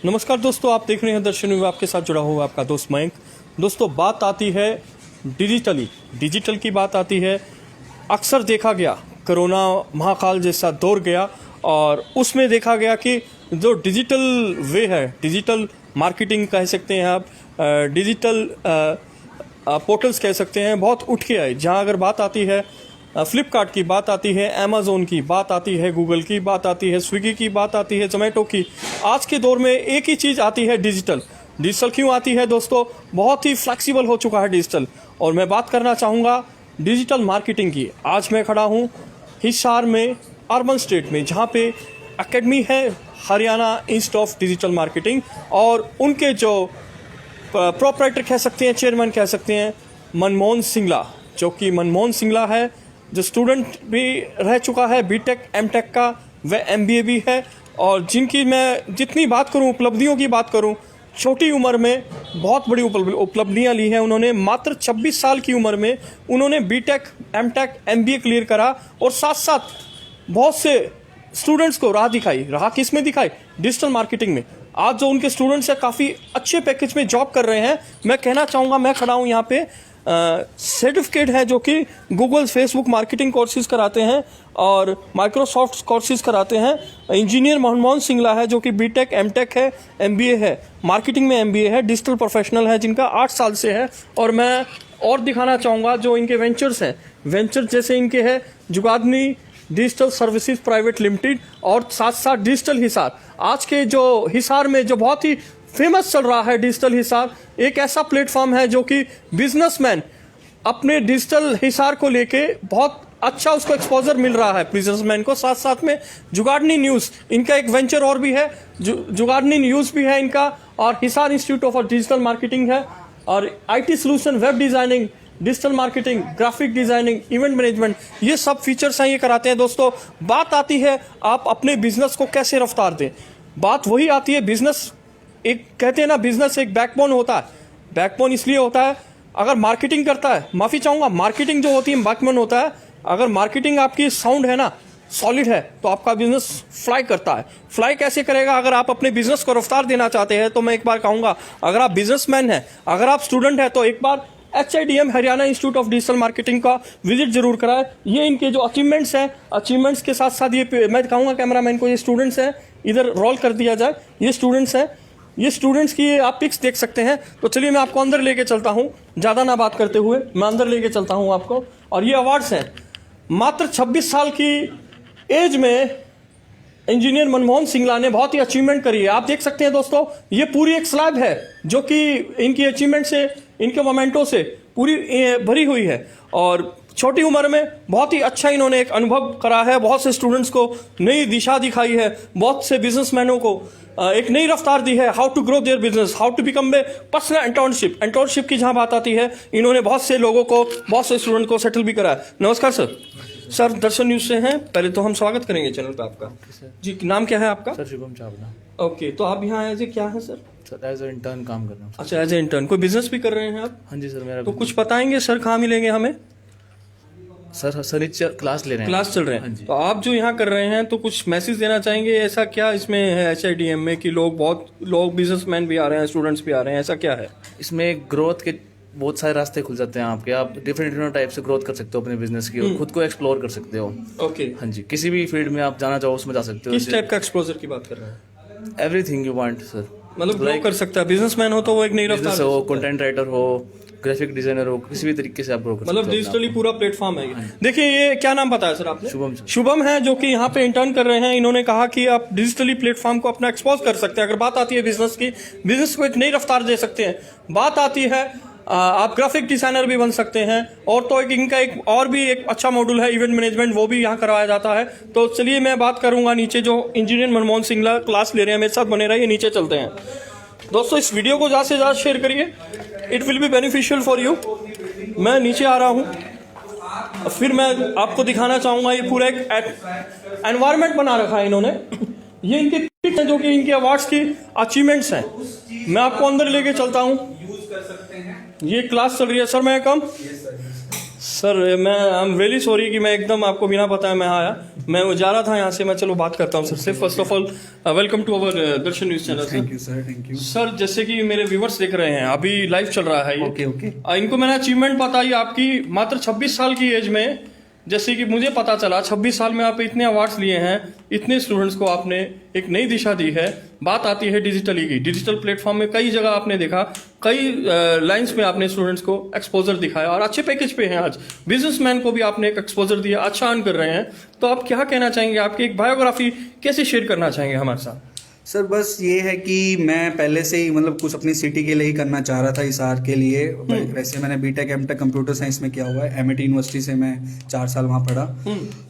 नमस्कार दोस्तों, आप देख रहे हैं दर्शन न्यूज़। आपके साथ जुड़ा हुआ आपका दोस्त मयंक। दोस्तों, बात आती है डिजिटल की बात आती है। अक्सर देखा गया कोरोना महाकाल जैसा दौर गया और उसमें देखा गया कि जो डिजिटल वे है, डिजिटल मार्केटिंग कह सकते हैं आप, डिजिटल पोर्टल्स कह सकते हैं, बहुत उठ के आए। जहां अगर बात आती है फ्लिपकार्ट की, बात आती है अमेज़ोन की, बात आती है गूगल की, बात आती है स्विगी की, बात आती है जोमेटो की। आज के दौर में एक ही चीज़ आती है, डिजिटल। क्यों आती है दोस्तों? बहुत ही फ्लेक्सिबल हो चुका है डिजिटल। और मैं बात करना चाहूँगा डिजिटल मार्केटिंग की। आज मैं खड़ा हूँ हिसार में, अर्बन स्टेट में, जहाँ पे एकेडमी है Haryana institute of digital marketing, और उनके जो प्रोपराइटर कह सकते हैं, चेयरमैन कह सकते हैं, मनमोहन सिंगला, जो कि मनमोहन सिंगला है, जो स्टूडेंट भी रह चुका है बीटेक एमटेक का, वह एमबीए भी है। और जिनकी मैं जितनी बात करूं, उपलब्धियों की बात करूं, छोटी उम्र में बहुत बड़ी उपलब्धियां ली हैं उन्होंने। मात्र 26 साल की उम्र में उन्होंने बीटेक एमटेक एमबीए क्लियर करा और साथ साथ बहुत से स्टूडेंट्स को राह दिखाई। राह किस में दिखाई? डिजिटल मार्केटिंग में। आज जो उनके स्टूडेंट्स हैं काफ़ी अच्छे पैकेज में जॉब कर रहे हैं। मैं कहना चाहूँगा, मैं खड़ा हूँ यहाँ पे, सर्टिफिकेट है जो कि गूगल फेसबुक मार्केटिंग कोर्सेज कराते हैं और माइक्रोसॉफ्ट कोर्सेज कराते हैं। इंजीनियर मनमोहन सिंगला है जो कि बीटेक एमटेक है, एमबीए है, मार्केटिंग में एमबीए है, डिजिटल प्रोफेशनल है, जिनका 8 साल से है। और मैं और दिखाना चाहूँगा जो इनके वेंचर्स हैं, वेंचर जैसे इनके हैं जुगादनी डिजिटल सर्विसेज प्राइवेट लिमिटेड और साथ साथ डिजिटल हिसार। आज के जो हिसार में जो बहुत ही फेमस चल रहा है डिजिटल हिसार, एक ऐसा प्लेटफॉर्म है जो कि बिजनेसमैन अपने डिजिटल हिसार को लेके बहुत अच्छा उसको एक्सपोजर मिल रहा है बिजनेसमैन को। साथ साथ में जुगाड़नी न्यूज़, इनका एक वेंचर और भी है, जुगाड़नी न्यूज़ भी है इनका, और Hisar institute of digital marketing है, और IT solution, web designing, digital marketing, graphic designing, event management, ये सब फीचर्स हैं, ये कराते हैं। दोस्तों, बात आती है आप अपने बिजनेस को कैसे रफ्तार दें। बात वही आती है, बिजनेस एक कहते हैं ना, बिजनेस एक बैकबोन होता है। बैकबोन इसलिए होता है, अगर मार्केटिंग करता है, माफ़ी चाहूँगा, मार्केटिंग जो होती है बैकबोन होता है। अगर मार्केटिंग आपकी साउंड है ना, सॉलिड है, तो आपका बिजनेस फ्लाई करता है। फ्लाई कैसे करेगा? अगर आप अपने बिजनेस को रफ्तार देना चाहते हैं तो मैं एक बार कहूँगा, अगर आप बिजनेसमैन हैं, अगर आप स्टूडेंट हैं, तो एक बार HIDM Haryana institute of digital marketing का विजिट जरूर कराएं। ये इनके जो अचीवमेंट्स हैं, अचीवमेंट्स के साथ साथ ये मैं कहूँगा कैमरामैन को, ये स्टूडेंट्स हैं, इधर रोल कर दिया जाए, ये स्टूडेंट्स हैं, ये स्टूडेंट्स की आप पिक्स देख सकते हैं। तो चलिए मैं आपको अंदर लेके चलता हूँ, ज़्यादा ना बात करते हुए मैं अंदर लेके चलता हूँ आपको। और ये अवार्ड्स हैं। मात्र 26 साल की एज में इंजीनियर मनमोहन सिंगला ने बहुत ही अचीवमेंट करी है। आप देख सकते हैं दोस्तों, ये पूरी एक स्लैब है जो कि इनकी अचीवमेंट से, इनके मोमेंटों से पूरी भरी हुई है। और छोटी उम्र में बहुत ही अच्छा इन्होंने एक अनुभव करा है, बहुत से स्टूडेंट्स को नई दिशा दिखाई है, बहुत से बिजनेसमैनों को एक नई रफ्तार दी है, how to grow their business, how to become a personal entrepreneurship की जहां बात आती है, इन्होंने बहुत से लोगों को, बहुत से स्टूडेंट को सेटल भी करा है। नमस्कार सर। सर दर्शन न्यूज़ से हैं, पहले तो हम स्वागत करेंगे चैनल पे आपका। जी, नाम क्या है आपका? सर शुभम चावला। ओके, तो आप यहाँ एज ए क्या है sir? Sir as a intern काम कर रहा हूँ। अच्छा, एज ए इंटर्न। कोई बिजनेस भी कर रहे हैं आप? हाँ जी सर, मेरा तो कुछ बताएंगे सर, कहाँ मिलेंगे हमें? सर क्लास ले रहे हैं। क्लास चल रहे हैं। तो आप जो यहाँ कर रहे हैं, तो कुछ मैसेज देना चाहेंगे? ऐसा क्या इसमें है HIDM में कि बहुत लोग बिजनेसमैन भी आ रहे हैं, स्टूडेंट्स भी आ रहे हैं, ऐसा क्या है? इसमें ग्रोथ के बहुत सारे रास्ते खुल जाते हैं आपके। आप डिफरेंट टाइप से ग्रोथ कर सकते हो अपने बिजनेस की, और खुद को एक्सप्लोर कर सकते हो। ओके। हाँ जी, किसी भी फील्ड में आप जाना चाहो उसमें जा सकते हो। किस टाइप का एक्सपोजर की बात कर रहे हैं? एवरीथिंग यू वांट सर, मतलब ग्रो कर सकता है बिजनेसमैन हो तो वो एक नई रफ्तार हो, कंटेंट राइटर हो, ग्राफिक डिजाइनर हो, किसी भी तरीके से आप ग्रो कर सकते हो। मतलब डिजिटली पूरा प्लेटफॉर्म है ये। देखिए, ये क्या नाम बताया सर आपने? शुभम है, जो कि यहाँ पे इंटर्न कर रहे हैं। इन्होंने कहा कि आप डिजिटली प्लेटफॉर्म को अपना एक्सपोज कर सकते हैं। अगर बात आती है बिजनेस की, बिजनेस को एक नई रफ्तार दे सकते हैं। बात आती है आप ग्राफिक डिजाइनर भी बन सकते हैं। और तो इनका एक और भी एक अच्छा मॉड्यूल है इवेंट मैनेजमेंट, वो भी यहाँ करवाया जाता है। तो चलिए मैं बात करूंगा नीचे, जो इंजीनियर मनमोहन सिंगला क्लास ले रहे हैं, मेरे साथ बने रहिए, नीचे चलते हैं। दोस्तों, इस वीडियो को ज़्यादा से ज़्यादा शेयर करिए, it will be beneficial for you. मैं नीचे आ रहा हूँ, फिर मैं आपको दिखाना चाहूँगा, ये पूरा एक एनवायरनमेंट बना रखा है इन्होंने। ये इनके पिक्स हैं जो कि इनके अवार्ड्स की अचीवमेंट्स हैं। मैं आपको अंदर लेके चलता हूँ। ये क्लास चल रही है सर, मैं कम सर मैं आई एम रियली सॉरी कि मैं एकदम आपको बिना बताया मैं आया, मैं वो जा रहा था यहाँ से। मैं चलो बात करता हूँ सर से। First of all welcome to our Darshan news channel. Thank you sir, thank you sir जैसे कि मेरे व्यूवर्स देख रहे हैं, अभी लाइव चल रहा है ये। ओके ओके इनको मैंने अचीवमेंट बताई आपकी मात्र 26 साल की एज में। जैसे कि मुझे पता चला 26 साल में आप इतने अवार्ड्स लिए हैं, इतने स्टूडेंट्स को आपने एक नई दिशा दी है। बात आती है डिजिटली की, डिजिटल प्लेटफॉर्म में कई जगह आपने देखा, कई लाइंस में आपने स्टूडेंट्स को एक्सपोजर दिखाया और अच्छे पैकेज पे हैं। आज बिजनेसमैन को भी आपने एक एक्सपोजर दिया, अच्छा अर्न कर रहे हैं। तो आप क्या कहना चाहेंगे, आपकी एक बायोग्राफी कैसे शेयर करना चाहेंगे हमारे साथ? सर बस ये है कि मैं पहले से ही मतलब कुछ अपनी सिटी के लिए ही करना चाह रहा था, हिसार के लिए। वैसे मैंने बीटेक एमटेक कंप्यूटर साइंस में किया हुआ है, एमआईटी यूनिवर्सिटी से मैं 4 साल वहाँ पढ़ा।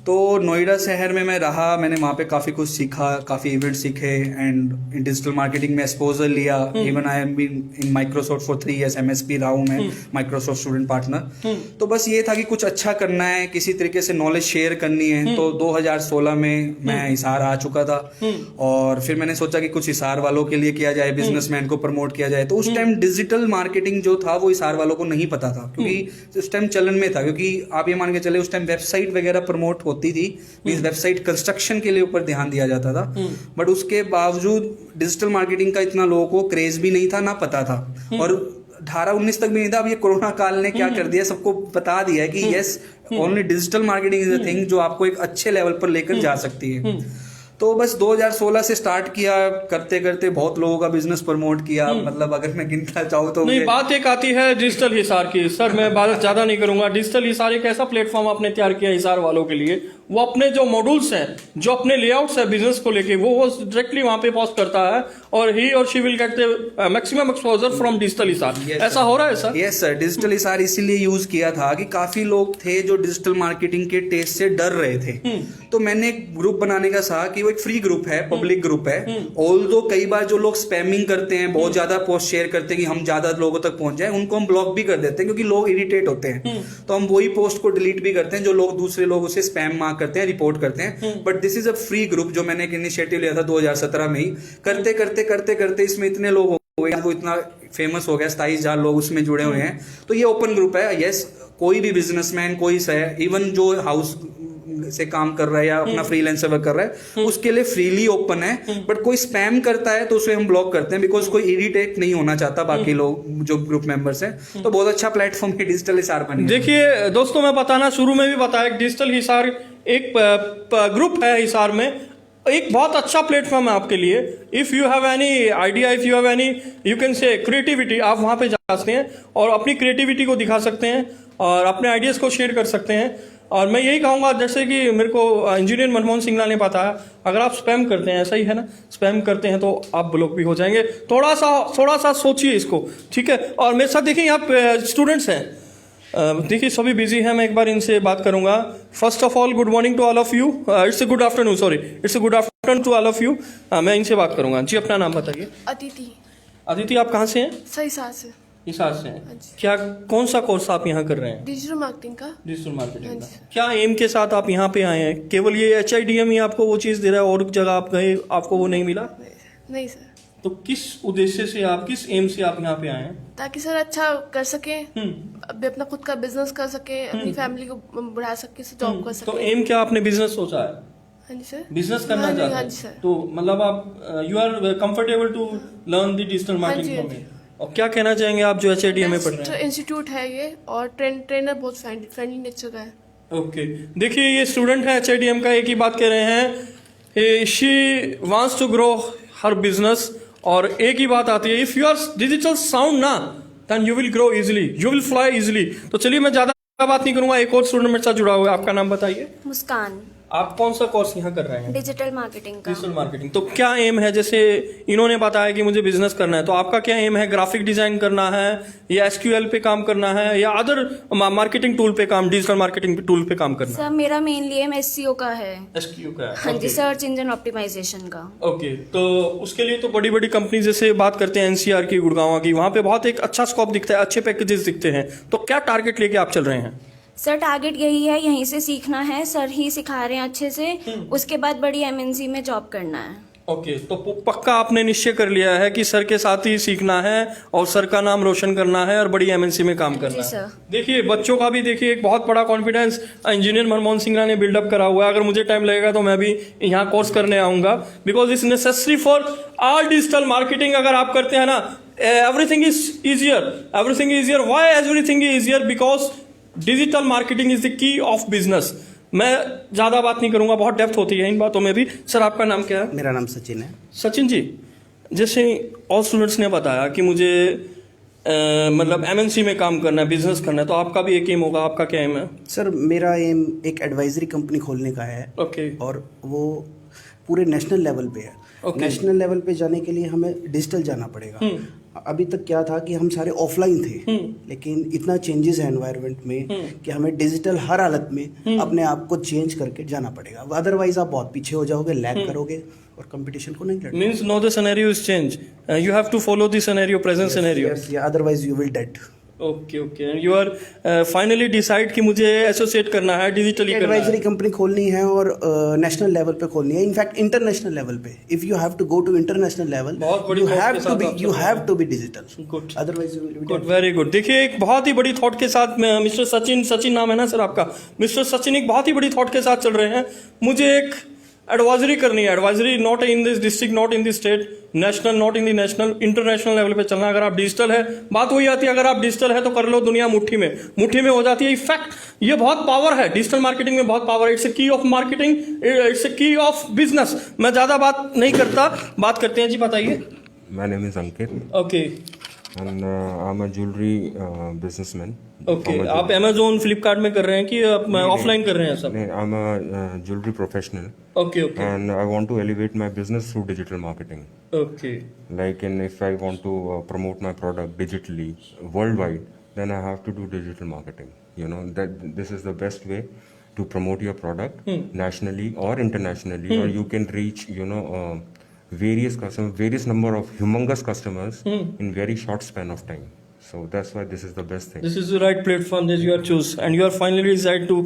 तो नोएडा शहर में मैं रहा, मैंने वहाँ पे काफ़ी कुछ सीखा, काफ़ी इवेंट सीखे एंड डिजिटल मार्केटिंग में एक्सपोजर लिया। Even I am been in Microsoft for 3 years, MSP रहा हूँ मैं, माइक्रोसॉफ्ट स्टूडेंट पार्टनर। तो बस ये था कि कुछ अच्छा करना है, किसी तरीके से नॉलेज शेयर करनी है। तो 2016 में मैं हिसार आ चुका था और फिर मैंने सोचा कि कुछ हिसार वालों के लिए किया जाए, बिजनेसमैन को प्रमोट किया जाए। तो उस टाइम डिजिटल मार्केटिंग जो था वो हिसार वालों को नहीं पता था, क्योंकि उस टाइम चलन में था। क्योंकि आप ये मान के चले उस टाइम वेबसाइट वगैरह प्रमोट होती थी, मींस वेबसाइट कंस्ट्रक्शन के लिए ऊपर ध्यान दिया जाता था। बट उसके बावजूद डिजिटल मार्केटिंग का इतना लोगों को क्रेज भी नहीं था, ना पता था। और 18-19 तक भी नहीं था। अब ये कोरोना काल ने क्या कर दिया, सबको बता दिया है कि yes, only digital marketing is a thing जो आपको एक अच्छे लेवल पर लेकर जा सकती है। तो बस 2016 से स्टार्ट किया, करते करते बहुत लोगों का बिजनेस प्रमोट किया। मतलब अगर मैं गिनना चाहूँ तो नहीं, बात एक आती है डिजिटल हिसार की। सर मैं बात ज्यादा नहीं करूंगा। डिजिटल हिसार एक ऐसा प्लेटफॉर्म आपने तैयार किया हिसार वालों के लिए, वो अपने जो मॉड्यूल्स हैं, जो अपने लेआउट्स है बिजनेस को लेके, वो डायरेक्टली वहां पे पोस्ट करता है और ही और she will get the maximum exposure from digital Hisar. ऐसा हो रहा है sir? Yes sir, digital Hisar इसीलिए यूज किया था कि काफी लोग थे जो डिजिटल मार्केटिंग के टेस्ट से डर रहे थे। तो मैंने एक ग्रुप बनाने का कहा कि वो एक फ्री ग्रुप है, पब्लिक ग्रुप है। ऑल्दो कई बार जो लोग स्पैमिंग करते हैं, बहुत ज्यादा पोस्ट शेयर करते हैं कि हम ज्यादा लोगों तक पहुंच जाए, उनको हम ब्लॉक भी कर देते हैं, क्योंकि लोग इरिटेट होते हैं। तो हम वही पोस्ट को डिलीट भी करते हैं जो लोग दूसरे लोग उसे स्पैम मार्क करते हैं, रिपोर्ट करते हैं। But this is a free group जो मैंने एक इनिशिएटिव लिया था 2017 में ही। करते करते करते करते इसमें इतने लोग हो गए, वो इतना फेमस हो गया, 27,000 लोग उसमें जुड़े हुए हैं। तो ये ओपन ग्रुप है। यस, कोई भी बिजनेसमैन, कोई सा है, इवन जो हाउस से काम कर रहा है या अपना फ्रीलांसर वर्क कर रहा है, उसके लिए फ्रीली ओपन है। बट कोई स्पैम करता है तो उसे हम ब्लॉक करते हैं, बिकॉज कोई इरिटेट नहीं होना चाहता बाकी लोग जो ग्रुप मेंबर्स हैं। तो बहुत अच्छा प्लेटफॉर्म है डिजिटल हिसार बनी। देखिए दोस्तों, मैं बताना शुरू में भी बताया, डिजिटल हिसार एक ग्रुप है हिसार में, एक बहुत अच्छा प्लेटफॉर्म है आपके लिए। If you have any idea, if you have any you can से क्रिएटिविटी, आप वहां पे जा सकते हैं और अपनी क्रिएटिविटी को दिखा सकते हैं और अपने आइडियाज को शेयर कर सकते हैं। और मैं यही कहूंगा, जैसे कि मेरे को इंजीनियर मनमोहन सिंगला ने बताया, अगर आप स्पैम करते हैं, ऐसा ही है ना, स्पैम करते हैं तो आप ब्लॉक भी हो जाएंगे। थोड़ा सा सोचिए इसको, ठीक है। और मेरे साथ देखिए आप स्टूडेंट्स हैं, देखिए सभी बिजी हैं, मैं एक बार इनसे बात करूंगा। First of all good morning to all of you, it's a good afternoon, sorry it's a good afternoon to all of you. मैं इनसे बात करूंगा। जी अपना नाम बताइए। अदिति। अदिति, आप कहाँ से हैं? सही साथ से। हिसार से हैं। क्या, कौन सा कोर्स आप यहाँ कर रहे हैं? डिजिटल मार्केटिंग का। डिजिटल मार्केटिंग का। क्या एम के साथ आप यहाँ पे आए हैं? केवल ये HIDM ही आपको वो चीज़ दे रहा है और जगह आप गए आपको वो नहीं मिला? नहीं सर। तो किस उद्देश्य से आप, किस एम से आप यहाँ पे आए हैं? ताकि सर अच्छा कर सके, अभी अपना खुद का बिजनेस कर सके, अपनी फैमिली को बढ़ा सके, जॉब कर सके। तो एम क्या आपने बिजनेस सोचा है? हाँ जी सर। बिजनेस करना चाहते हैं? हाँ जी सर। तो मतलब आप you are comfortable to learn the digital marketing from me. और क्या कहना चाहेंगे आप जो HIDM में पढ़ रहे हैं? इंस्टीट्यूट है ये और ट्रेनर बहुत फ्रेंडली नेचर का है। ओके, देखिए ये स्टूडेंट है HIDM का, एक ही बात कह रहे हैं, she wants to grow her business. और एक ही बात आती है, if you are digital sound ना, then you will grow easily, you will fly easily. तो चलिए मैं ज्यादा बात नहीं करूंगा, एक और स्टूडेंट मेरे साथ जुड़ा हुआ है। आपका नाम बताइए। मुस्कान। आप कौन सा कोर्स यहाँ कर रहे हैं? डिजिटल मार्केटिंग का। Digital marketing. तो क्या एम है? जैसे इन्होंने बताया कि मुझे बिजनेस करना है, तो आपका क्या एम है? ग्राफिक डिजाइन करना है या SQL पे काम करना है या अदर मार्केटिंग टूल पे काम, डिजिटल मार्केटिंग टूल पे काम करना है? सर मेरा मेनली एम SEO का है। SEO का है? हाँ जी, सर्च इंजन ऑप्टिमाइजेशन का। ओके, तो उसके लिए तो बड़ी बड़ी कंपनी जैसे बात करते हैं NCR की, गुड़गांव की, वहाँ पे बहुत एक अच्छा स्कोप दिखता है, अच्छे पैकेजेस दिखते हैं। तो क्या टारगेट लेके आप चल रहे हैं? सर टारगेट यही है, यहीं से सीखना है, सर ही सिखा रहे हैं अच्छे से, उसके बाद बड़ी MNC में जॉब करना है। ओके, तो पक्का आपने निश्चय कर लिया है कि सर के साथ ही सीखना है और सर का नाम रोशन करना है और बड़ी एमएनसी में काम करना है। सर। देखिए बच्चों का भी देखिए एक बहुत बड़ा कॉन्फिडेंस इंजीनियर मनमोहन सिंह ने बिल्डअप करा हुआ है। अगर मुझे टाइम लगेगा तो मैं भी यहाँ कोर्स करने आऊंगा, because it's necessary for all digital marketing. अगर आप करते हैं ना, everything is easier. Why everything is easier? Because digital marketing is the key of business. मैं ज्यादा बात नहीं करूंगा, बहुत डेप्थ होती है इन बातों में भी। सर आपका नाम क्या है? मेरा नाम सचिन है। सचिन जी, जैसे ऑल स्टूडेंट्स ने बताया कि मुझे मतलब एमएनसी में काम करना है, बिजनेस करना है, तो आपका भी एक एम होगा। आपका क्या एम है? सर मेरा एम एक एडवाइजरी कंपनी खोलने का है। ओके। और वो पूरे नेशनल लेवल पे है। ओके। नेशनल लेवल पे जाने के लिए हमें डिजिटल जाना पड़ेगा। अभी तक क्या था कि हम सारे ऑफलाइन थे, लेकिन इतना चेंजेस है एनवायरनमेंट में कि हमें डिजिटल हर हालत में अपने आप को चेंज करके जाना पड़ेगा। अदरवाइज आप बहुत पीछे हो जाओगे, लैग करोगे और कंपटीशन को नहीं लड़ोगे। Means no the scenario is change, you have to follow the scenario, present scenario. Otherwise you will dead. Okay okay, you are finally decide कि मुझे एसोसिएट करना है, डिजिटली करना एडवाइजरी है। कंपनी खोलनी है और नेशनल लेवल पे खोलनी है। इनफैक्ट इंटरनेशनल लेवल पे, if you have to go to international level, बहुत बड़ी यू thought हैव के टू साथ बी आप यू चल रहे हैव हैं। To be digital. Good. Otherwise you will be good, very good. देखिए एक बहुत ही बड़ी थॉट के साथ मिस्टर सचिन नाम है ना सर आपका? मिस्टर सचिन एक बहुत ही बड़ी थॉट के साथ चल रहे हैं। मुझे एक एडवाइजरी करनी है, advisory not in this district, not in this state, national, not in the national, international level पे चलना। अगर आप डिजिटल है, बात वही आती है, अगर आप डिजिटल है तो कर लो, दुनिया मुट्ठी में हो जाती है। इफेक्ट ये बहुत पावर है, डिजिटल मार्केटिंग में बहुत पावर है। इट्स ए की ऑफ मार्केटिंग, इट्स ए की ऑफ बिजनेस। मैं ज्यादा बात नहीं करता, बात करते हैं जी, बताइए। My name is Ankit okay and I'm a jewelry businessman. Okay, आप अमेजोन फ्लिपकार्ट में कर रहे हैं कि ऑफलाइन कर रहे हैं सब? I'm a jewelry professional okay okay and I want to elevate my business through digital marketing. Okay Like if I want to promote my product digitally worldwide, then I have to do digital marketing. You know that this is the best way to promote your product nationally or internationally, or you can reach various customers, various number of humongous customers in very short span of time. So that's why this is the best thing. This is the right platform that you are choose, and you are finally decide to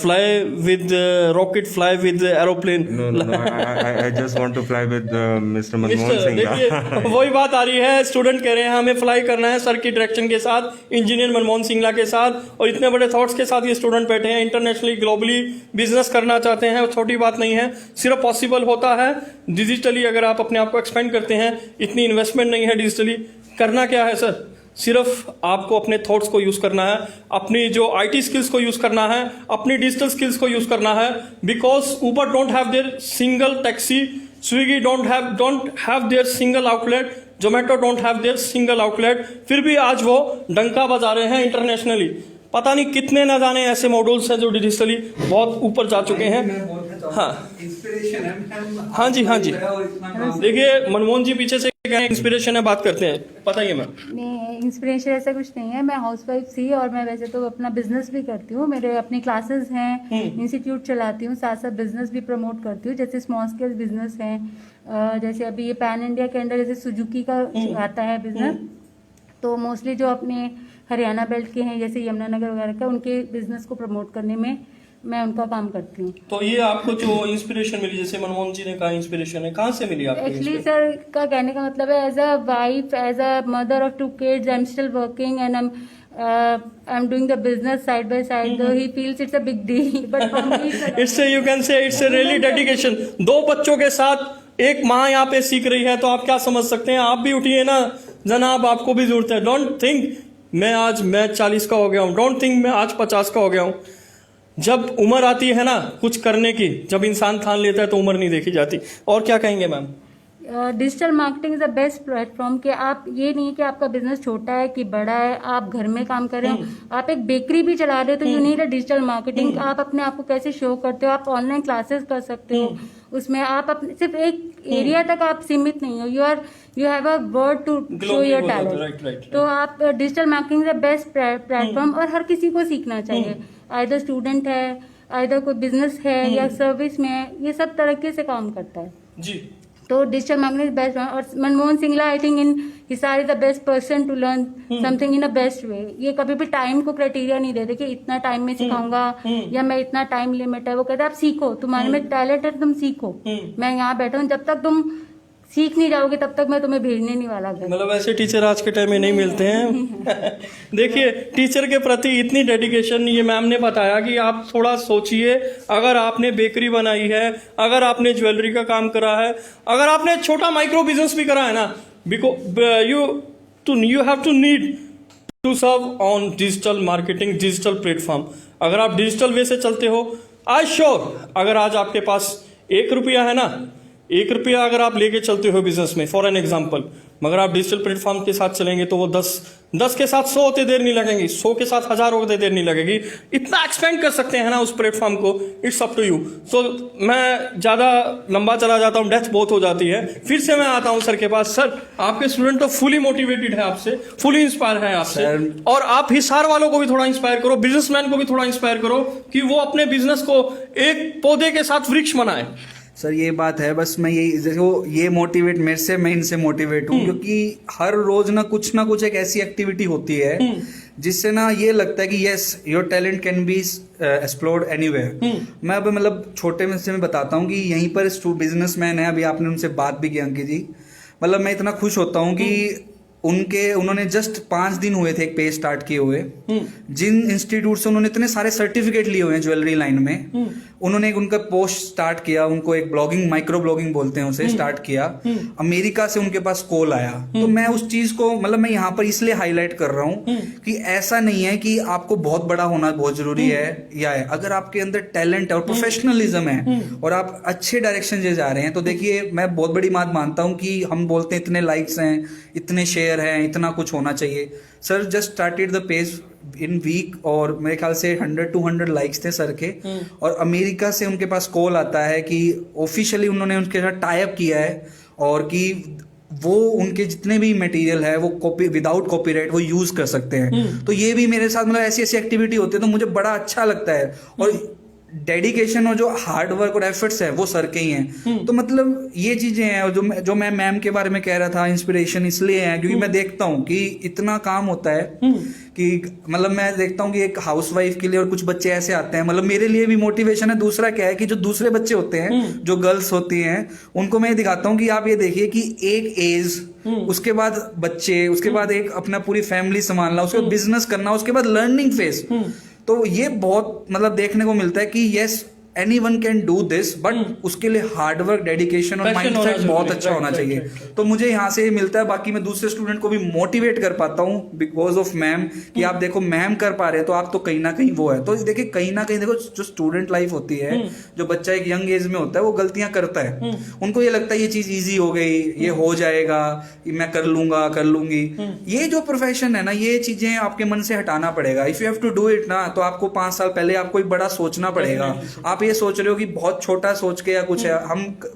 fly with rocket, fly with aeroplane. No, I just want to fly with Mr. Manmohan mister, Singh. देखिए वही बात आ रही है, student कह रहे हैं हमें fly करना है सर की डायरेक्शन के साथ, इंजीनियर मनमोहन सिंगला के साथ, और इतने बड़े थॉट्स के साथ ये स्टूडेंट बैठे हैं। इंटरनेशनली ग्लोबली बिजनेस करना चाहते हैं, छोटी बात नहीं है, सिर्फ पॉसिबल होता है डिजिटली। अगर आप अपने आप को एक्सपेंड करते हैं, इतनी इन्वेस्टमेंट नहीं है डिजिटली। करना क्या है सर? सिर्फ आपको अपने थॉट्स को यूज करना है, अपनी जो आईटी स्किल्स को यूज करना है, अपनी डिजिटल स्किल्स को यूज करना है। Because Uber don't have their single taxi, Swiggy don't have their single outlet, Zomato don't have their single outlet, फिर भी आज वो डंका बजा रहे हैं इंटरनेशनली। पता नहीं कितने न जाने ऐसे मॉडल्स हैं जो डिजिटली बहुत ऊपर जा चुके हैं। हाँ इंस्पिरेशन है। हाँ जी, हाँ जी। देखिए मनमोहन जी पीछे से क्या इंस्पिरेशन है, बात करते हैं, बताइए मैम। नहीं, इंस्पिरेशन ऐसा कुछ नहीं है। मैं हाउसवाइफ थी और मैं वैसे तो अपना बिजनेस भी करती हूँ। मेरे अपनी क्लासेस हैं, इंस्टीट्यूट चलाती हूँ, साथ साथ बिजनेस भी प्रमोट करती हूँ। जैसे स्मॉल स्केल बिजनेस हैं, जैसे अभी ये पैन इंडिया के अंडर जैसे सुजुकी का आता है बिजनेस, तो मोस्टली जो अपने हरियाणा बेल्ट के हैं जैसे यमुनानगर वगैरह का, उनके बिजनेस को प्रमोट करने में मैं उनका काम करती हूँ। तो ये आपको जो इंस्पिरेशन मिली, जैसे मनमोहन जी ने कहा इंस्पिरेशन है, कहाँ से मिली आपको? एक्चुअली सर का कहने का मतलब है, as a wife, as a mother of 2 kids, I am still working and I am doing the business side by side. He feels it's a big deal, but it's you can say it's really dedication. 2 बच्चों के साथ एक माँ यहाँ पे सीख रही है, तो आप क्या समझ सकते हैं? आप भी उठिए ना जनाब, आपको भी जरूरत है। डोंट थिंक मैं 40 का हो गया हूँ, डोंट थिंक मैं आज 50 का हो गया हूँ। जब उम्र आती है ना कुछ करने की, जब इंसान ठान लेता है तो उम्र नहीं देखी जाती। और क्या कहेंगे ma'am? Digital marketing is the best platform कि आप ये नहीं कि आपका बिजनेस छोटा है कि बड़ा है, आप घर में काम कर रहे हो, आप एक बेकरी भी चला रहे हो, तो you need a digital marketing. आप अपने आप को कैसे शो करते हो, आप ऑनलाइन क्लासेस कर सकते हो, उसमें आप अपने सिर्फ एक एरिया तक आप सीमित नहीं हो, you have a word to show your talent. तो आप digital marketing is the best platform और हर किसी को सीखना चाहिए। आइदर स्टूडेंट है, आइदर कोई बिजनेस है या सर्विस में है, ये सब तरीके से काम करता है जी। तो डिजिटल मार्केटिंग बेस्ट। और Manmohan Singla I think in Hisar is the best person to learn something in a best way. ये कभी भी टाइम को क्राइटेरिया नहीं देते कि इतना टाइम में सिखाऊंगा या मैं इतना टाइम लिमिट है। वो कहते हैं आप सीखो, तुम्हारे में टैलेंट है, तुम सीखो। मैं यहाँ बैठा हूँ, जब तक तुम सीख नहीं जाओगे तब तक मैं तुम्हें भेजने नहीं वाला घर। मतलब ऐसे टीचर आज के टाइम में नहीं मिलते हैं। देखिए, टीचर के प्रति इतनी डेडिकेशन, ये मैम ने बताया कि आप थोड़ा सोचिए, अगर आपने बेकरी बनाई है, अगर आपने ज्वेलरी का काम करा है, अगर आपने छोटा माइक्रो बिजनेस भी करा है ना, you have to need to serve on digital marketing, digital platform. अगर आप डिजिटल वे से चलते हो, आई श्योर, अगर आज आपके पास 1 रुपया है ना, 1 रुपया अगर आप लेके चलते हो बिजनेस में, फॉर एन एग्जाम्पल, मगर आप डिजिटल प्लेटफॉर्म के साथ चलेंगे तो वो 10 के साथ 100 होते देर नहीं लगेंगी, 100 के साथ 1000 होते देर नहीं लगेगी। इतना एक्सपेंड कर सकते हैं ना उस प्लेटफॉर्म को, इट्स अप टू यू। सो मैं ज़्यादा लंबा चला जाता हूँ, डेथ बहुत हो जाती है। फिर से मैं आता हूँ सर के पास। सर, आपके स्टूडेंट तो फुली मोटिवेटेड है आपसे, फुली इंस्पायर है आपसे, और आप हिसार वालों को भी थोड़ा इंस्पायर करो, बिजनेसमैन को भी थोड़ा इंस्पायर करो कि वो अपने बिजनेस को एक पौधे के साथ वृक्ष बनाए। सर ये बात है, बस मैं यही देखो, ये मोटिवेट मेरे से, मैं इनसे मोटिवेट हूँ, क्योंकि हर रोज ना कुछ एक ऐसी एक्टिविटी होती है जिससे ना ये लगता है कि yes, your talent can be explored anywhere. मैं अब मतलब छोटे में से मैं बताता हूँ कि यहीं पर बिजनेसमैन है, अभी आपने उनसे बात भी की अंकित जी, मतलब मैं इतना खुश होता हूँ कि उन्होंने जस्ट 5 दिन हुए थे एक पेज स्टार्ट किए हुए, जिन इंस्टीट्यूट से उन्होंने इतने सारे सर्टिफिकेट लिए हुए हैं ज्वेलरी लाइन में, उन्होंने उनका पोस्ट स्टार्ट किया, उनको एक ब्लॉगिंग, माइक्रो ब्लॉगिंग बोलते हैं उसे, स्टार्ट किया। अमेरिका से उनके पास कॉल आया, तो मैं उस चीज को मतलब मैं यहाँ पर इसलिए हाईलाइट कर रहा हूँ कि ऐसा नहीं है कि आपको बहुत बड़ा होना बहुत जरूरी है, या है अगर आपके अंदर टैलेंट है और प्रोफेशनलिज्म है और आप अच्छे डायरेक्शन से जा रहे हैं, तो देखिए मैं बहुत बड़ी बात मानता हूँ कि हम बोलते हैं इतने लाइक्स हैं, इतने शेयर है, इतना कुछ होना चाहिए। Sir just started the page in week, और मेरे ख्याल से 100-200 लाइक्स थे सर के, और अमेरिका से उनके पास कॉल आता है कि ऑफिशियली उन्होंने उनके साथ टाई अप किया है, और कि वो उनके जितने भी मटेरियल है वो कॉपी विदाउट कॉपीराइट वो यूज कर सकते हैं। तो ये भी मेरे साथ मतलब ऐसी एक्टिविटी होती है तो मुझे बड़ा अच्छा लगता है, और डेडिकेशन और जो हार्ड वर्क और एफर्ट्स है वो सर के ही हैं। तो मतलब ये चीजें हैं, और जो मैं मैम के बारे में कह रहा था, इंस्पिरेशन इसलिए है क्योंकि मैं देखता हूँ कि इतना काम होता है कि मतलब मैं देखता हूँ कि एक हाउसवाइफ के लिए और कुछ बच्चे ऐसे आते हैं, मतलब मेरे लिए भी मोटिवेशन है। दूसरा क्या है कि जो दूसरे बच्चे होते हैं, जो गर्ल्स होती हैं, उनको मैं दिखाता हूँ कि आप ये देखिए कि एक एज, उसके बाद बच्चे, उसके बाद एक अपना पूरी फैमिली संभालना, उसके बाद बिजनेस करना, उसके बाद लर्निंग फेज। तो ये बहुत मतलब देखने को मिलता है कि yes, anyone can do this, but उसके लिए हार्ड वर्क, डेडिकेशन और माइंडसेट बहुत अच्छा होना चाहिए। तो मुझे यहाँ से मिलता है, बाकी मैं दूसरे स्टूडेंट को भी मोटिवेट कर पाता हूँ बिकॉज ऑफ मैम, कि आप देखो मैम कर पा रहे हैं तो आप तो कहीं ना कहीं वो है। तो देखिए कहीं ना कहीं देखो, जो स्टूडेंट लाइफ होती है, जो बच्चा एक यंग एज में होता है वो गलतियां करता है, उनको ये लगता है ये चीज ईजी हो गई, ये हो जाएगा, मैं कर लूंगा, कर लूंगी। ये जो प्रोफेशन है ना, ये चीजें आपके मन से हटाना पड़ेगा। If you have to do it ना, तो आपको 5 साल पहले आपको एक बड़ा सोचना पड़ेगा। आप ये सोच रहे हो कि बहुत छोटा सोच के या कुछ है।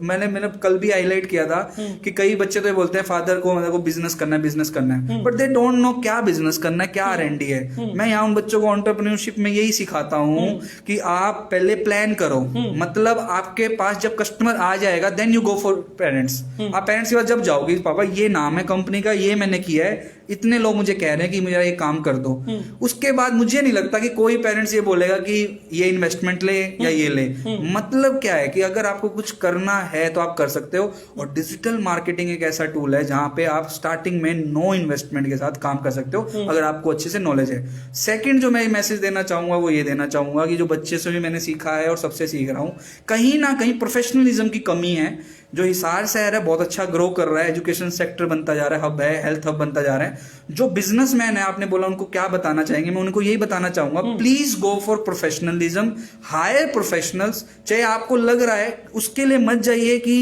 मैंने कल भी हाईलाइट किया था कि कई बच्चे तो ये बोलते हैं फादर को, मेरे को बिजनेस करना है, बट दे डोंट नो क्या बिजनेस करना है, क्या R&D है। मैं यहाँ उन बच्चों को एंटरप्रेन्योरशिप में यही सिखाता हूँ कि आप पहले प्लान करो, मतलब आपके पास जब कस्टमर आ जाएगा then you go for parents. आप पेरेंट्स के पास जब जाओगे, पापा ये नाम है कंपनी का, ये मैंने किया है, इतने लोग मुझे कह रहे हैं कि मुझे ये काम कर दो, उसके बाद मुझे नहीं लगता कि कोई पेरेंट्स ये बोलेगा कि ये इन्वेस्टमेंट ले या ये ले। मतलब क्या है कि अगर आपको कुछ करना है तो आप कर सकते हो, और डिजिटल मार्केटिंग एक ऐसा टूल है जहां पे आप स्टार्टिंग में नो इन्वेस्टमेंट के साथ काम कर सकते हो, अगर आपको अच्छे से नॉलेज है। सेकंड जो मैं मैसेज देना चाहूंगा वो ये देना चाहूंगा कि जो बच्चे से भी मैंने सीखा है और सबसे सीख रहा हूं, कहीं ना कहीं प्रोफेशनलिज्म की कमी है। जो हिसार शहर है बहुत अच्छा ग्रो कर रहा है, एजुकेशन सेक्टर बनता जा रहा है, हब है, हेल्थ हब बनता जा रहा है। जो बिजनेसमैन है, आपने बोला उनको क्या बताना चाहेंगे, मैं उनको यही बताना चाहूंगा, please go for professionalism, hire professionals. चाहे आपको लग रहा है उसके लिए मत जाइए कि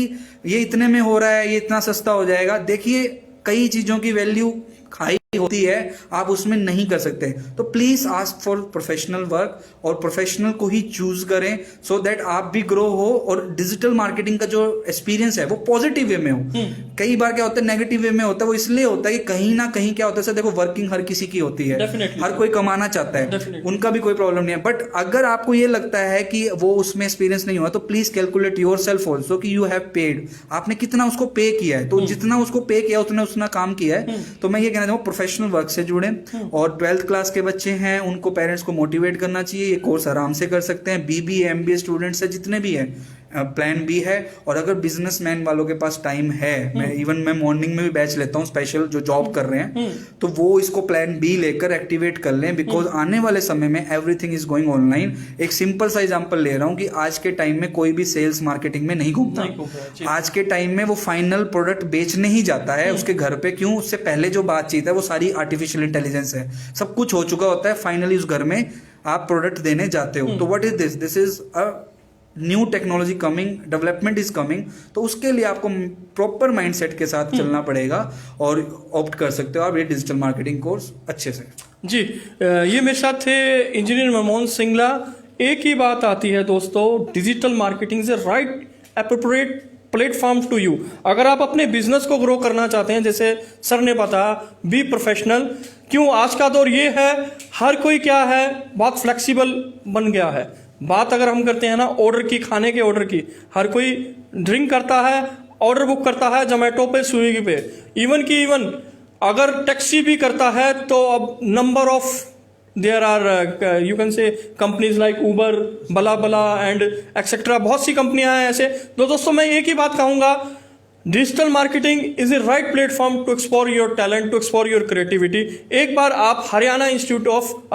ये इतने में हो रहा है, ये इतना सस्ता हो जाएगा। देखिए कई चीजों की वैल्यू हाई होती है आप उसमें नहीं कर सकते। तो please ask for professional work और प्रोफेशनल को ही चूज करें सो दैट आप भी ग्रो हो और डिजिटल मार्केटिंग का जो एक्सपीरियंस है वो पॉजिटिव वे में हो। कई बार क्या होता है नेगेटिव वे में होता है, वो इसलिए होता है कि कहीं ना कहीं क्या होता है सर, देखो वर्किंग हर किसी की होती है, Definitely. हर कोई कमाना चाहता है, उनका भी कोई प्रॉब्लम नहीं है। बट अगर आपको ये लगता है कि वो उसमें एक्सपीरियंस नहीं हुआ तो please calculate your self also कि यू हैव पेड, आपने कितना उसको पे किया है। तो जितना उसको पे किया उसने उतना काम किया है। तो मैं ये कहना चाहूँ प्रोफेशनल वर्क से जुड़े, और 12th क्लास के बच्चे हैं उनको पेरेंट्स को मोटिवेट करना चाहिए, ये कोर्स आराम से कर सकते हैं। बीबीए एमबीए स्टूडेंट्स है जितने भी हैं, प्लान बी है। और अगर बिजनेसमैन वालों के पास टाइम है, मैं मॉर्निंग में भी बैच लेता हूँ स्पेशल जो जॉब कर रहे हैं, तो वो इसको प्लान बी लेकर एक्टिवेट कर लें, बिकॉज आने वाले समय में एवरीथिंग इज गोइंग ऑनलाइन। एक सिंपल सा एग्जांपल ले रहा हूँ कि आज के टाइम में कोई भी सेल्स मार्केटिंग में नहीं घूमता। आज के टाइम में वो फाइनल प्रोडक्ट बेचने ही जाता है उसके घर पे। क्यों? उससे पहले जो बातचीत है वो सारी आर्टिफिशियल इंटेलिजेंस है, सब कुछ हो चुका होता है, फाइनली उस घर में आप प्रोडक्ट देने जाते हो। तो what is this? This is a new technology coming, development is coming. तो उसके लिए आपको प्रॉपर माइंडसेट के साथ चलना पड़ेगा और ऑप्ट कर सकते हो आप ये डिजिटल मार्केटिंग कोर्स अच्छे से। जी, ये मेरे साथ थे इंजीनियर मनमोहन सिंगला। एक ही बात आती है दोस्तों, digital marketing is a right appropriate platform to you. अगर आप अपने बिजनेस को ग्रो करना चाहते हैं, जैसे सर ने बताया, बी प्रोफेशनल। क्यों? आज का दौर ये है, हर कोई क्या है, बहुत फ्लेक्सिबल बन गया है। बात अगर हम करते हैं ना ऑर्डर की, खाने के ऑर्डर की, हर कोई ड्रिंक करता है, ऑर्डर बुक करता है जोमेटो पे, स्विगी पे। इवन अगर टैक्सी भी करता है तो अब number of there are you can say companies like Uber, बला एंड एक्सेट्रा, बहुत सी कंपनियां हैं ऐसे। तो दोस्तों मैं एक ही बात कहूंगा, digital marketing is a right platform to explore your talent, to explore your creativity. एक बार आप Haryana institute of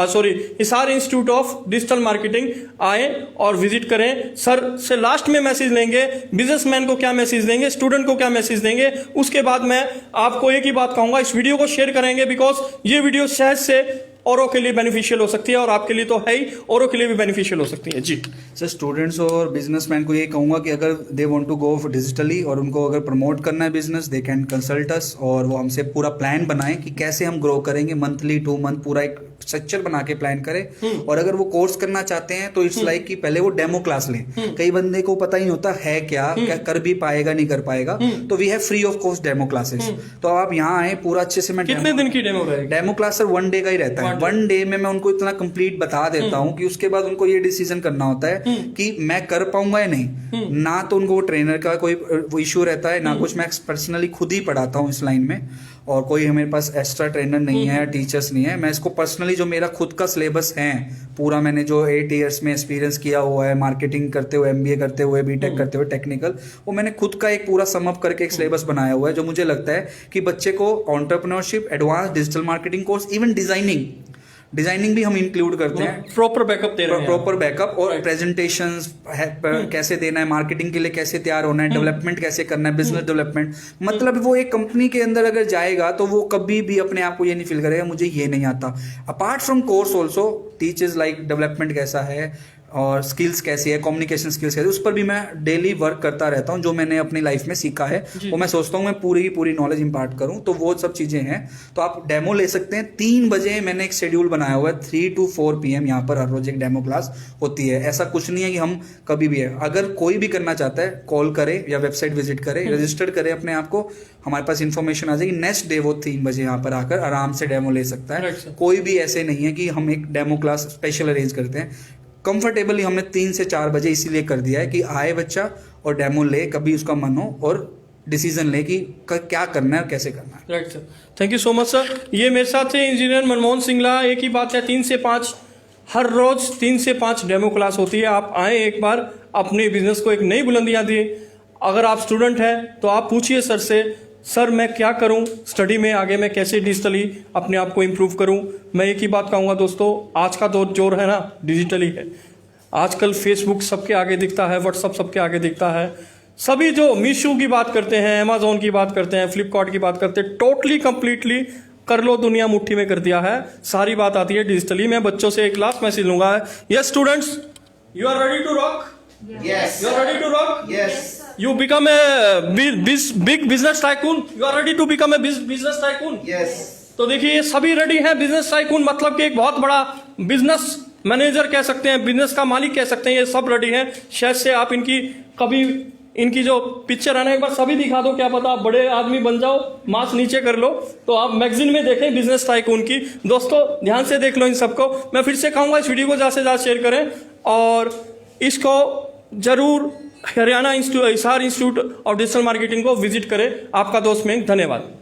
Hisar institute of digital marketing आए और विजिट करें। सर से लास्ट में मैसेज लेंगे, बिजनेसमैन को क्या मैसेज देंगे, स्टूडेंट को क्या मैसेज देंगे। उसके बाद मैं आपको एक ही बात कहूंगा, इस वीडियो को शेयर करेंगे, बिकॉज ये वीडियो सहज से औरों के लिए बेनिफिशियल हो सकती है और आपके लिए तो है ही, औरों के लिए भी बेनिफिशियल हो सकती है। जी सर, स्टूडेंट्स और बिजनेसमैन को ये कहूंगा कि अगर they want to go digitally और उनको अगर प्रमोट करना है business, they can consult us और वो हमसे पूरा प्लान बनाएं कि कैसे हम ग्रो करेंगे, मंथली 2 मंथ पूरा एक स्ट्रक्चर बना के प्लान करें। और अगर वो कोर्स करना चाहते हैं तो इट्स लाइक कि पहले वो डेमो क्लास लें। कई बंदे को पता ही होता है क्या कर भी पाएगा नहीं कर पाएगा, तो we have free of cost demo classes. तो आप यहाँ आए, पूरा अच्छे से मैं कितने दिन की डेमो रहेगी? डेमो क्लास सर 1 डे का ही रहता है। 1 डे में मैं उनको इतना कंप्लीट बता देता हूँ कि उसके बाद उनको ये डिसीजन करना होता है कि मैं कर पाऊंगा या नहीं। ना तो उनको वो ट्रेनर का कोई वो इश्यू रहता है, ना कुछ मैं पर्सनली खुद ही पढ़ाता हूँ इस लाइन में, और कोई हमारे पास एक्स्ट्रा ट्रेनर नहीं है, टीचर्स नहीं है। मैं इसको पर्सनली जो मेरा खुद का सिलेबस है पूरा, मैंने जो 8 इयर्स में एक्सपीरियंस किया हुआ है मार्केटिंग करते हुए, MBA करते हुए, बीटेक करते हुए, टेक्निकल, वो मैंने खुद का एक पूरा सम अप करके एक सिलेबस बनाया हुआ है जो मुझे लगता है कि बच्चे को entrepreneurship, advance digital marketing course, even designing भी हम इंक्लूड करते हैं। प्रॉपर बैकअप दे रहे हैं, प्रॉपर बैकअप और प्रेजेंटेशंस कैसे देना है, मार्केटिंग के लिए कैसे तैयार होना है, डेवलपमेंट कैसे करना है, बिजनेस डेवलपमेंट। मतलब वो एक कंपनी के अंदर अगर जाएगा तो वो कभी भी अपने आप को ये नहीं फील करेगा मुझे ये नहीं आता। Apart from course also teachers like development कैसा है और स्किल्स कैसी है, कम्युनिकेशन स्किल्स कैसी है, उस पर भी मैं डेली वर्क करता रहता हूँ। जो मैंने अपनी लाइफ में सीखा है वो मैं सोचता हूँ मैं पूरी की पूरी नॉलेज इंपार्ट करूँ। तो वो सब चीज़ें हैं। तो आप डेमो ले सकते हैं। 3 बजे मैंने एक शेड्यूल बनाया हुआ है, 3 to 4 PM यहाँ पर हर रोज एक डेमो क्लास होती है। ऐसा कुछ नहीं है कि हम कभी भी है। अगर कोई भी करना चाहता है कॉल करे या वेबसाइट विजिट करे, रजिस्टर करे अपने आप को, हमारे पास इन्फॉर्मेशन आ जाएगी। नेक्स्ट डे वो 3 बजे यहाँ पर आकर आराम से डेमो ले सकता है। कोई भी ऐसे नहीं है कि हम एक डेमो क्लास स्पेशल अरेंज करते हैं। कंफर्टेबली हमने 3 से 4 बजे इसीलिए कर दिया है कि आए बच्चा और डेमो ले, कभी उसका मन हो और डिसीजन ले कि क्या करना है और कैसे करना है। Right sir, thank you so much sir. ये मेरे साथ थे इंजीनियर मनमोहन सिंगला। एक ही बात है, 3 से 5 हर रोज 3 से 5 डेमो क्लास होती है। आप आए, एक बार अपने बिजनेस को एक नई बुलंदियां दिए। अगर आप स्टूडेंट हैं तो आप पूछिए सर से, सर मैं क्या करूं स्टडी में आगे, मैं कैसे डिजिटली अपने आप को इम्प्रूव करूं। मैं एक ही बात कहूंगा दोस्तों, आज का दौर जो है ना डिजिटली है। आजकल फेसबुक सबके आगे दिखता है, व्हाट्सअप सबके आगे दिखता है। सभी जो मीशो की बात करते हैं, अमेजोन की बात करते हैं, फ्लिपकार्ट की बात करते हैं, टोटली कंप्लीटली कर लो दुनिया मुट्ठी में कर दिया है। सारी बात आती है डिजिटली। मैं बच्चों से एक लास्ट मैसेज लूंगा, yes students, you are ready to rock? Yes. You are ready to rock? Yes. You become a big business tycoon? You are ready to become a business tycoon? Yes. तो देखिए ये सभी ready हैं, business tycoon मतलब कि एक बहुत बड़ा बिजनेस मैनेजर कह सकते हैं, बिजनेस का मालिक कह सकते हैं, ये सब रेडी हैं। शायद से आप इनकी कभी इनकी जो पिक्चर है ना एक बार सभी दिखा दो, क्या पता आप बड़े आदमी बन जाओ, मास्क नीचे कर लो तो आप मैगजीन में देखें बिजनेस टाइकून की। दोस्तों ध्यान से देख लो इन सबको। मैं फिर से कहूंगा इस वीडियो को ज़्यादा से ज़्यादा शेयर करें और इसको जरूर Haryana Hisar institute of digital marketing को विजिट करें। आपका दोस्त मयंक, धन्यवाद।